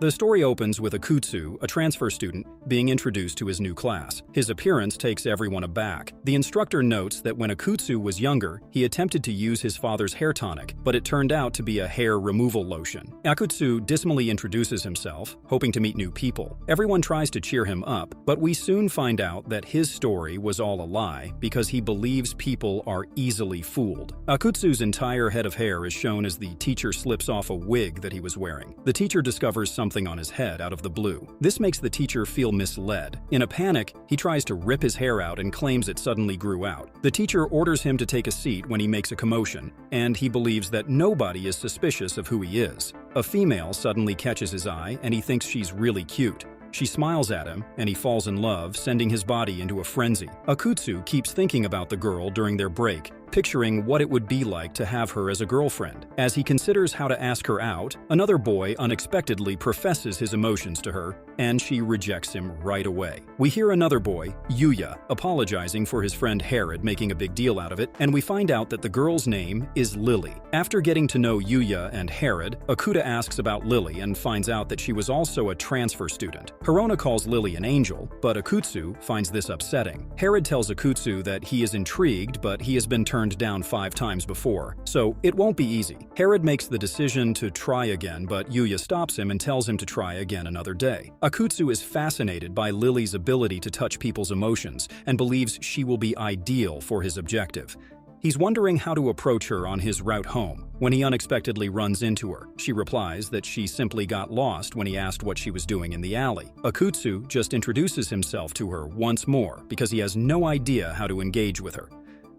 The story opens with Akutsu, a transfer student, being introduced to his new class. His appearance takes everyone aback. The instructor notes that when Akutsu was younger, he attempted to use his father's hair tonic, but it turned out to be a hair removal lotion. Akutsu dismally introduces himself, hoping to meet new people. Everyone tries to cheer him up, but we soon find out that his story was all a lie because he believes people are easily fooled. Akutsu's entire head of hair is shown as the teacher slips off a wig that he was wearing. The teacher discovers something on his head out of the blue. This makes the teacher feel misled. In a panic, he tries to rip his hair out and claims it suddenly grew out. The teacher orders him to take a seat when he makes a commotion, and he believes that nobody is suspicious of who he is. A female suddenly catches his eye, and he thinks she's really cute. She smiles at him, and he falls in love, sending his body into a frenzy. Akutsu keeps thinking about the girl during their break, picturing what it would be like to have her as a girlfriend. As he considers how to ask her out, another boy unexpectedly professes his emotions to her, and she rejects him right away. We hear another boy, Yuya, apologizing for his friend Herod making a big deal out of it, and we find out that the girl's name is Lily. After getting to know Yuya and Herod, Akuta asks about Lily and finds out that she was also a transfer student. Hirona calls Lily an angel, but Akutsu finds this upsetting. Herod tells Akutsu that he is intrigued, but he has been turned down 5 times before, so it won't be easy. Herod makes the decision to try again, but Yuya stops him and tells him to try again another day. Akutsu is fascinated by Lily's ability to touch people's emotions and believes she will be ideal for his objective. He's wondering how to approach her on his route home when he unexpectedly runs into her. She replies that she simply got lost when he asked what she was doing in the alley. Akutsu just introduces himself to her once more because he has no idea how to engage with her.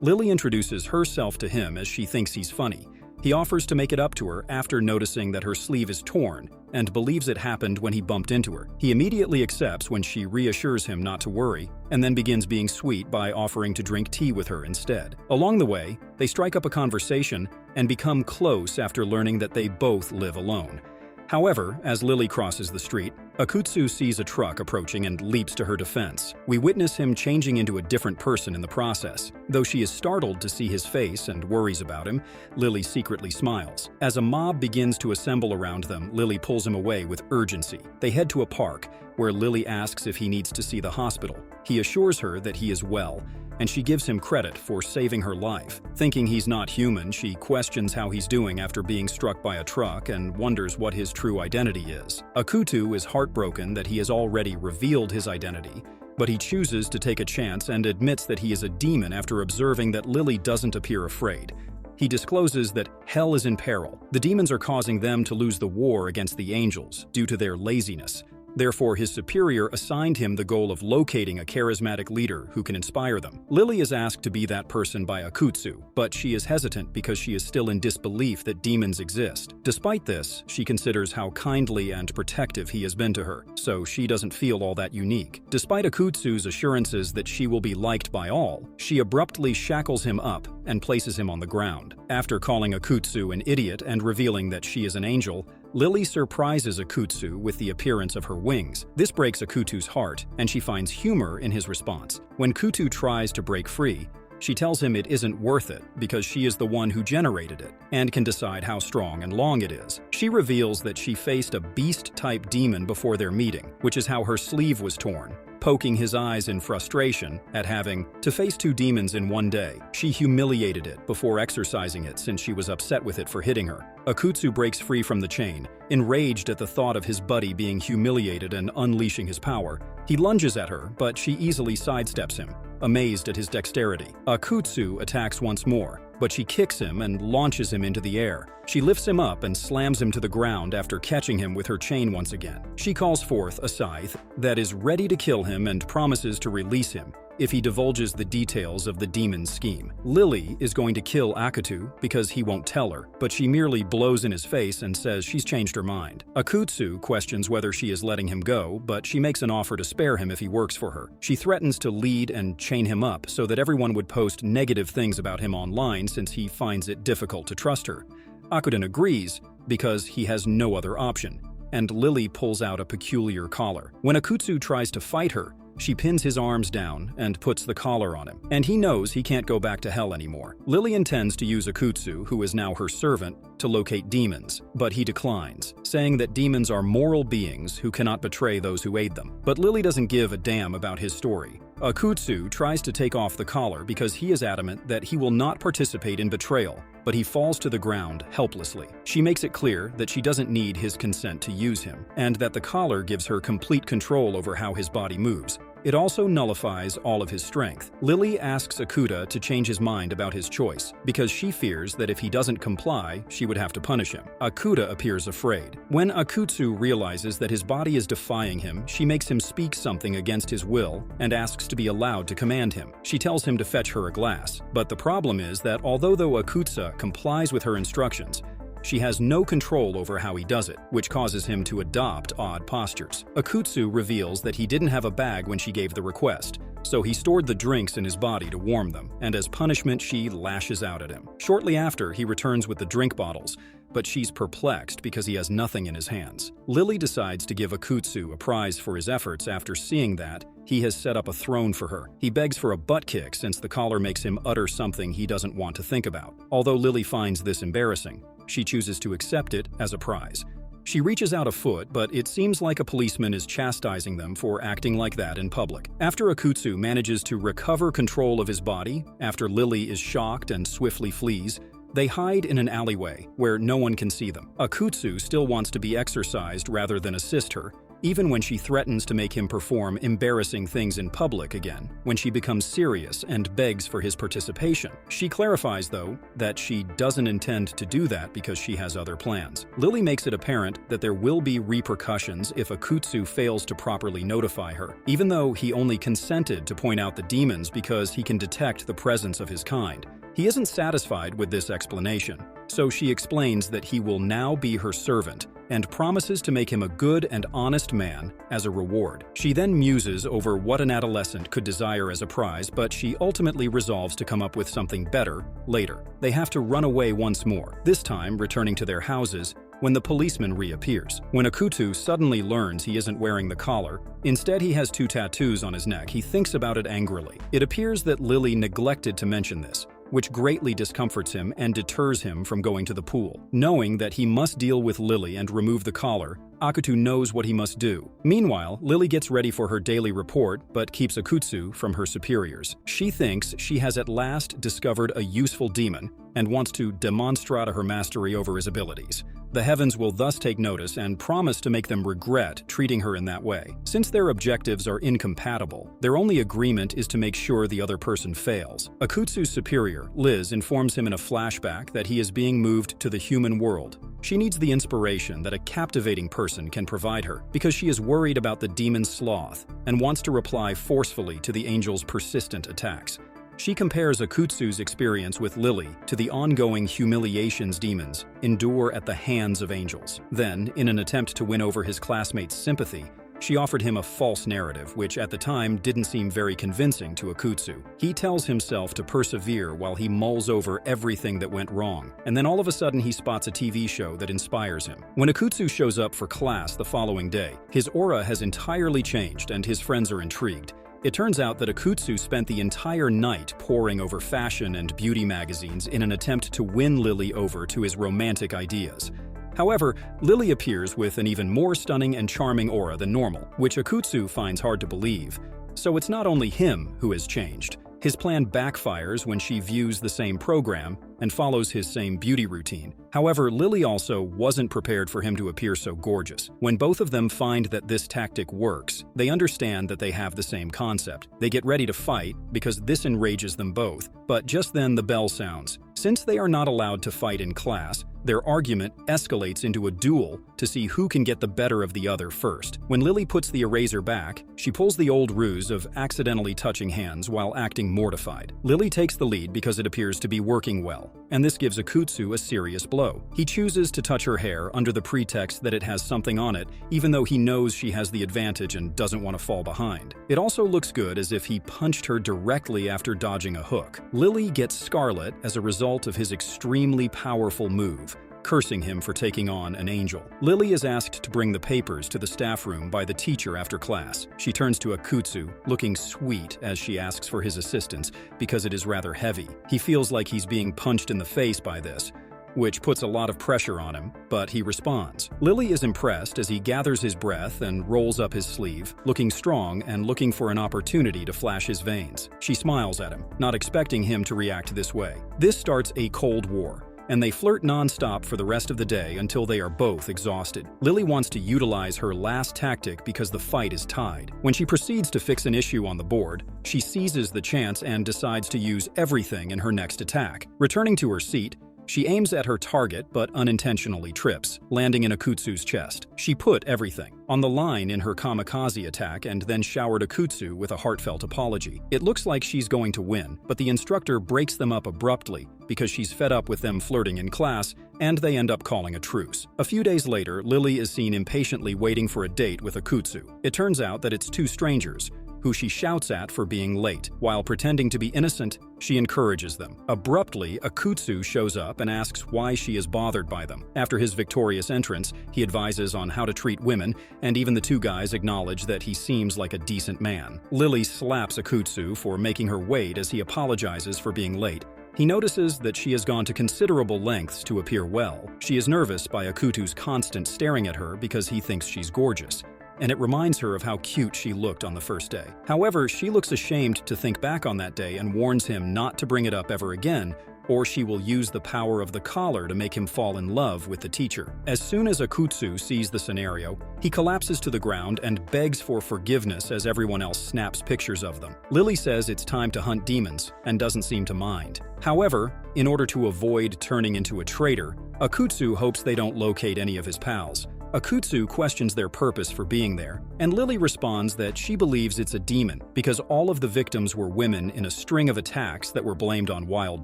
Lily introduces herself to him as she thinks he's funny. He offers to make it up to her after noticing that her sleeve is torn and believes it happened when he bumped into her. He immediately accepts when she reassures him not to worry, and then begins being sweet by offering to drink tea with her instead. Along the way, they strike up a conversation and become close after learning that they both live alone. However, as Lily crosses the street, Akutsu sees a truck approaching and leaps to her defense. We witness him changing into a different person in the process. Though she is startled to see his face and worries about him, Lily secretly smiles. As a mob begins to assemble around them, Lily pulls him away with urgency. They head to a park, where Lily asks if he needs to see the hospital. He assures her that he is well, and she gives him credit for saving her life. Thinking he's not human, she questions how he's doing after being struck by a truck and wonders what his true identity is. Akutsu is heartbroken that he has already revealed his identity, but he chooses to take a chance and admits that he is a demon after observing that Lily doesn't appear afraid. He discloses that hell is in peril. The demons are causing them to lose the war against the angels due to their laziness. Therefore, his superior assigned him the goal of locating a charismatic leader who can inspire them. Lily is asked to be that person by Akutsu, but she is hesitant because she is still in disbelief that demons exist. Despite this, she considers how kindly and protective he has been to her, so she doesn't feel all that unique. Despite Akutsu's assurances that she will be liked by all, she abruptly shackles him up and places him on the ground. After calling Akutsu an idiot and revealing that she is an angel, Lily surprises Akutsu with the appearance of her wings. This breaks Akutsu's heart, and she finds humor in his response. When Akutsu tries to break free, she tells him it isn't worth it because she is the one who generated it and can decide how strong and long it is. She reveals that she faced a beast-type demon before their meeting, which is how her sleeve was torn, poking his eyes in frustration at having to face 2 demons in one day. She humiliated it before exorcising it since she was upset with it for hitting her. Akutsu breaks free from the chain. Enraged at the thought of his buddy being humiliated and unleashing his power, he lunges at her, but she easily sidesteps him, amazed at his dexterity. Akutsu attacks once more, but she kicks him and launches him into the air. She lifts him up and slams him to the ground after catching him with her chain once again. She calls forth a scythe that is ready to kill him and promises to release him if he divulges the details of the demon's scheme. Lily is going to kill Akutsu because he won't tell her, but she merely blows in his face and says she's changed her mind. Akutsu questions whether she is letting him go, but she makes an offer to spare him if he works for her. She threatens to lead and chain him up so that everyone would post negative things about him online since he finds it difficult to trust her. Akuten agrees because he has no other option, and Lily pulls out a peculiar collar. When Akutsu tries to fight her, she pins his arms down and puts the collar on him, and he knows he can't go back to hell anymore. Lily intends to use Akutsu, who is now her servant, to locate demons, but he declines, saying that demons are moral beings who cannot betray those who aid them. But Lily doesn't give a damn about his story. Akutsu tries to take off the collar because he is adamant that he will not participate in betrayal, but he falls to the ground helplessly. She makes it clear that she doesn't need his consent to use him, and that the collar gives her complete control over how his body moves. It also nullifies all of his strength. Lily asks Akuta to change his mind about his choice, because she fears that if he doesn't comply, she would have to punish him. Akuta appears afraid. When Akutsu realizes that his body is defying him, she makes him speak something against his will and asks to be allowed to command him. She tells him to fetch her a glass. But the problem is that although Akutsu complies with her instructions, she has no control over how he does it, which causes him to adopt odd postures. Akutsu reveals that he didn't have a bag when she gave the request, so he stored the drinks in his body to warm them, and as punishment she lashes out at him. Shortly after, he returns with the drink bottles, but she's perplexed because he has nothing in his hands. Lily decides to give Akutsu a prize for his efforts after seeing that he has set up a throne for her. He begs for a butt kick since the collar makes him utter something he doesn't want to think about. Although Lily finds this embarrassing, she chooses to accept it as a prize. She reaches out a foot, but it seems like a policeman is chastising them for acting like that in public. After Akutsu manages to recover control of his body, after Lily is shocked and swiftly flees, they hide in an alleyway where no one can see them. Akutsu still wants to be exercised rather than assist her, even when she threatens to make him perform embarrassing things in public again, when she becomes serious and begs for his participation. She clarifies, though, that she doesn't intend to do that because she has other plans. Lily makes it apparent that there will be repercussions if Akutsu fails to properly notify her, even though he only consented to point out the demons because he can detect the presence of his kind. He isn't satisfied with this explanation, so she explains that he will now be her servant and promises to make him a good and honest man as a reward. She then muses over what an adolescent could desire as a prize, but she ultimately resolves to come up with something better later. They have to run away once more, this time returning to their houses when the policeman reappears. When Akutsu suddenly learns he isn't wearing the collar, instead he has 2 tattoos on his neck, he thinks about it angrily. It appears that Lily neglected to mention this, which greatly discomforts him and deters him from going to the pool. Knowing that he must deal with Lily and remove the collar, Akutsu knows what he must do. Meanwhile, Lily gets ready for her daily report, but keeps Akutsu from her superiors. She thinks she has at last discovered a useful demon and wants to demonstrate her mastery over his abilities. The heavens will thus take notice and promise to make them regret treating her in that way. Since their objectives are incompatible, their only agreement is to make sure the other person fails. Akutsu's superior, Liz, informs him in a flashback that he is being moved to the human world. She needs the inspiration that a captivating person can provide her because she is worried about the demon's sloth and wants to reply forcefully to the angel's persistent attacks. She compares Akutsu's experience with Lily to the ongoing humiliations demons endure at the hands of angels. Then, in an attempt to win over his classmates' sympathy, she offered him a false narrative, which at the time didn't seem very convincing to Akutsu. He tells himself to persevere while he mulls over everything that went wrong, and then all of a sudden he spots a TV show that inspires him. When Akutsu shows up for class the following day, his aura has entirely changed and his friends are intrigued. It turns out that Akutsu spent the entire night poring over fashion and beauty magazines in an attempt to win Lily over to his romantic ideas. However, Lily appears with an even more stunning and charming aura than normal, which Akutsu finds hard to believe. So it's not only him who has changed. His plan backfires when she views the same program and follows his same beauty routine. However, Lily also wasn't prepared for him to appear so gorgeous. When both of them find that this tactic works, they understand that they have the same concept. They get ready to fight because this enrages them both, but just then the bell sounds. Since they are not allowed to fight in class, their argument escalates into a duel to see who can get the better of the other first. When Lily puts the eraser back, she pulls the old ruse of accidentally touching hands while acting mortified. Lily takes the lead because it appears to be working well, and this gives Akutsu a serious blow. He chooses to touch her hair under the pretext that it has something on it, even though he knows she has the advantage and doesn't want to fall behind. It also looks good as if he punched her directly after dodging a hook. Lily gets scarlet as a result of his extremely powerful move, cursing him for taking on an angel. Lily is asked to bring the papers to the staff room by the teacher after class. She turns to Akutsu, looking sweet as she asks for his assistance because it is rather heavy. He feels like he's being punched in the face by this, which puts a lot of pressure on him, but he responds. Lily is impressed as he gathers his breath and rolls up his sleeve, looking strong and looking for an opportunity to flash his veins. She smiles at him, not expecting him to react this way. This starts a Cold War, and they flirt non-stop for the rest of the day until they are both exhausted. Lily wants to utilize her last tactic because the fight is tied. When she proceeds to fix an issue on the board, she seizes the chance and decides to use everything in her next attack. Returning to her seat, she aims at her target but unintentionally trips, landing in Akutsu's chest. She put everything on the line in her kamikaze attack and then showered Akutsu with a heartfelt apology. It looks like she's going to win, but the instructor breaks them up abruptly because she's fed up with them flirting in class, and they end up calling a truce. A few days later, Lily is seen impatiently waiting for a date with Akutsu. It turns out that it's two strangers, who she shouts at for being late. While pretending to be innocent, she encourages them. Abruptly, Akutsu shows up and asks why she is bothered by them. After his victorious entrance, he advises on how to treat women, and even the two guys acknowledge that he seems like a decent man. Lily slaps Akutsu for making her wait as he apologizes for being late. He notices that she has gone to considerable lengths to appear well. She is nervous by Akutsu's constant staring at her because he thinks she's gorgeous, and it reminds her of how cute she looked on the first day. However, she looks ashamed to think back on that day and warns him not to bring it up ever again, or she will use the power of the collar to make him fall in love with the teacher. As soon as Akutsu sees the scenario, he collapses to the ground and begs for forgiveness as everyone else snaps pictures of them. Lily says it's time to hunt demons and doesn't seem to mind. However, in order to avoid turning into a traitor, Akutsu hopes they don't locate any of his pals. Akutsu questions their purpose for being there, and Lily responds that she believes it's a demon because all of the victims were women in a string of attacks that were blamed on wild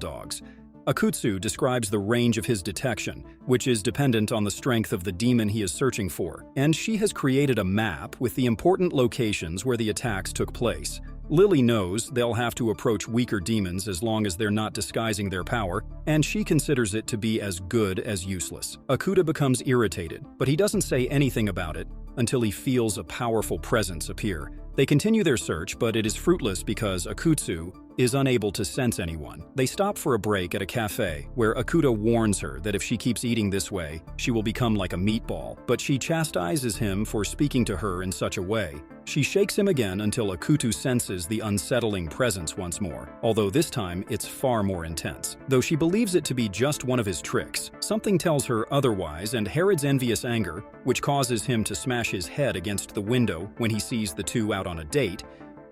dogs. Akutsu describes the range of his detection, which is dependent on the strength of the demon he is searching for, and she has created a map with the important locations where the attacks took place. Lily knows they'll have to approach weaker demons as long as they're not disguising their power, and she considers it to be as good as useless. Akuta becomes irritated, but he doesn't say anything about it until he feels a powerful presence appear. They continue their search, but it is fruitless because Akutsu is unable to sense anyone. They stop for a break at a cafe, where Akuta warns her that if she keeps eating this way, she will become like a meatball, but she chastises him for speaking to her in such a way. She shakes him again until Akutu senses the unsettling presence once more, although this time it's far more intense. Though she believes it to be just one of his tricks, something tells her otherwise, and Herod's envious anger, which causes him to smash his head against the window when he sees the two out on a date,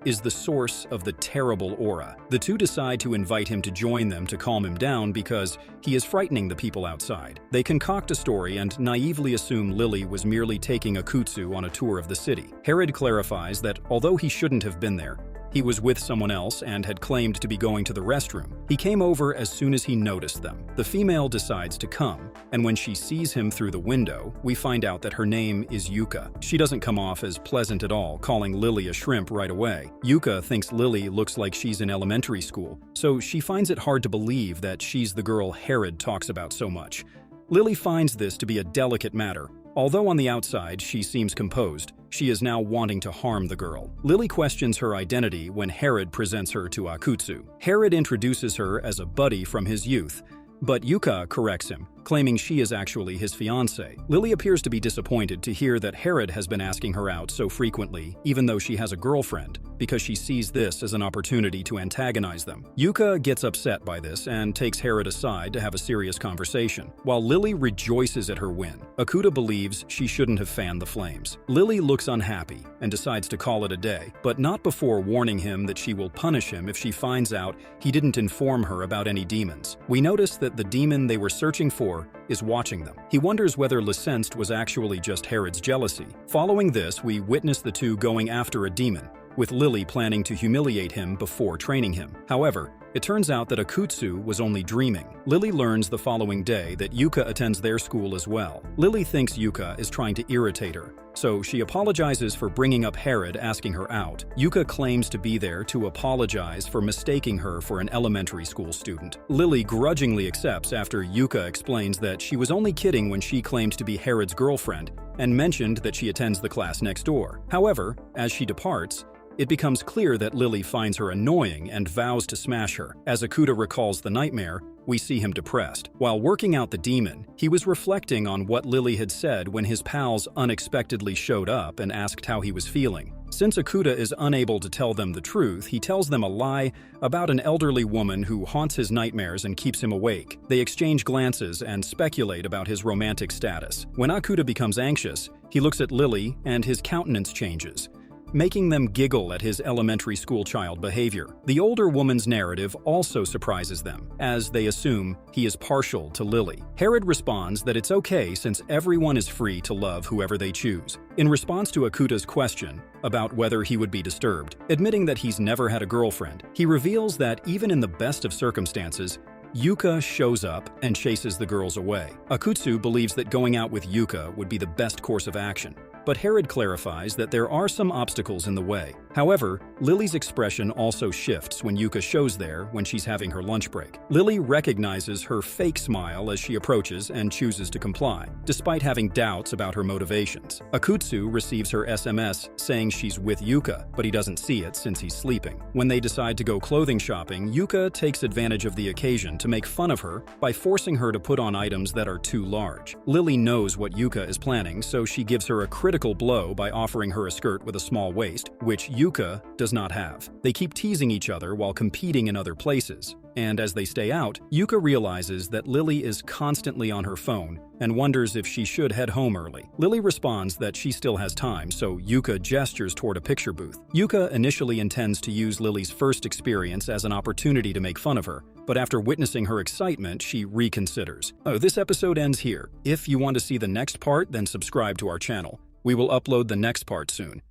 is the source of the terrible aura. The two decide to invite him to join them to calm him down because he is frightening the people outside. They concoct a story and naively assume Lily was merely taking Akutsu on a tour of the city. Herod clarifies that although he shouldn't have been there, he was with someone else and had claimed to be going to the restroom. He came over as soon as he noticed them. The female decides to come, and when she sees him through the window, we find out that her name is Yuka. She doesn't come off as pleasant at all, calling Lily a shrimp right away. Yuka thinks Lily looks like she's in elementary school, so she finds it hard to believe that she's the girl Herod talks about so much. Lily finds this to be a delicate matter. Although on the outside she seems composed, she is now wanting to harm the girl. Lily questions her identity when Herod presents her to Akutsu. Herod introduces her as a buddy from his youth, but Yuka corrects him, claiming she is actually his fiancée. Lily appears to be disappointed to hear that Herod has been asking her out so frequently, even though she has a girlfriend, because she sees this as an opportunity to antagonize them. Yuka gets upset by this and takes Herod aside to have a serious conversation. While Lily rejoices at her win, Akuta believes she shouldn't have fanned the flames. Lily looks unhappy and decides to call it a day, but not before warning him that she will punish him if she finds out he didn't inform her about any demons. We notice that the demon they were searching for is watching them. He wonders whether Licensed was actually just Herod's jealousy. Following this, we witness the two going after a demon, with Lily planning to humiliate him before training him. However, it turns out that Akutsu was only dreaming. Lily learns the following day that Yuka attends their school as well. Lily thinks Yuka is trying to irritate her, so she apologizes for bringing up Herod asking her out. Yuka claims to be there to apologize for mistaking her for an elementary school student. Lily grudgingly accepts after Yuka explains that she was only kidding when she claimed to be Herod's girlfriend and mentioned that she attends the class next door. However, as she departs, It becomes clear that Lily finds her annoying and vows to smash her. As Akuta recalls the nightmare, we see him depressed. While working out the demon, he was reflecting on what Lily had said when his pals unexpectedly showed up and asked how he was feeling. Since Akuta is unable to tell them the truth, he tells them a lie about an elderly woman who haunts his nightmares and keeps him awake. They exchange glances and speculate about his romantic status. When Akuta becomes anxious, he looks at Lily and his countenance changes, making them giggle at his elementary school child behavior. The older woman's narrative also surprises them, as they assume he is partial to Lily. Herod responds that it's okay since everyone is free to love whoever they choose. In response to Akuta's question about whether he would be disturbed, admitting that he's never had a girlfriend, he reveals that even in the best of circumstances, Yuka shows up and chases the girls away. Akutsu believes that going out with Yuka would be the best course of action, but Herod clarifies that there are some obstacles in the way. However, Lily's expression also shifts when Yuka shows there when she's having her lunch break. Lily recognizes her fake smile as she approaches and chooses to comply, despite having doubts about her motivations. Akutsu receives her SMS saying she's with Yuka, but he doesn't see it since he's sleeping. When they decide to go clothing shopping, Yuka takes advantage of the occasion to make fun of her by forcing her to put on items that are too large. Lily knows what Yuka is planning, so she gives her a critical blow by offering her a skirt with a small waist, which Yuka does not have. They keep teasing each other while competing in other places, and as they stay out, Yuka realizes that Lily is constantly on her phone and wonders if she should head home early. Lily responds that she still has time, so Yuka gestures toward a picture booth. Yuka initially intends to use Lily's first experience as an opportunity to make fun of her, but after witnessing her excitement, she reconsiders. This episode ends here. If you want to see the next part, then subscribe to our channel. We will upload the next part soon.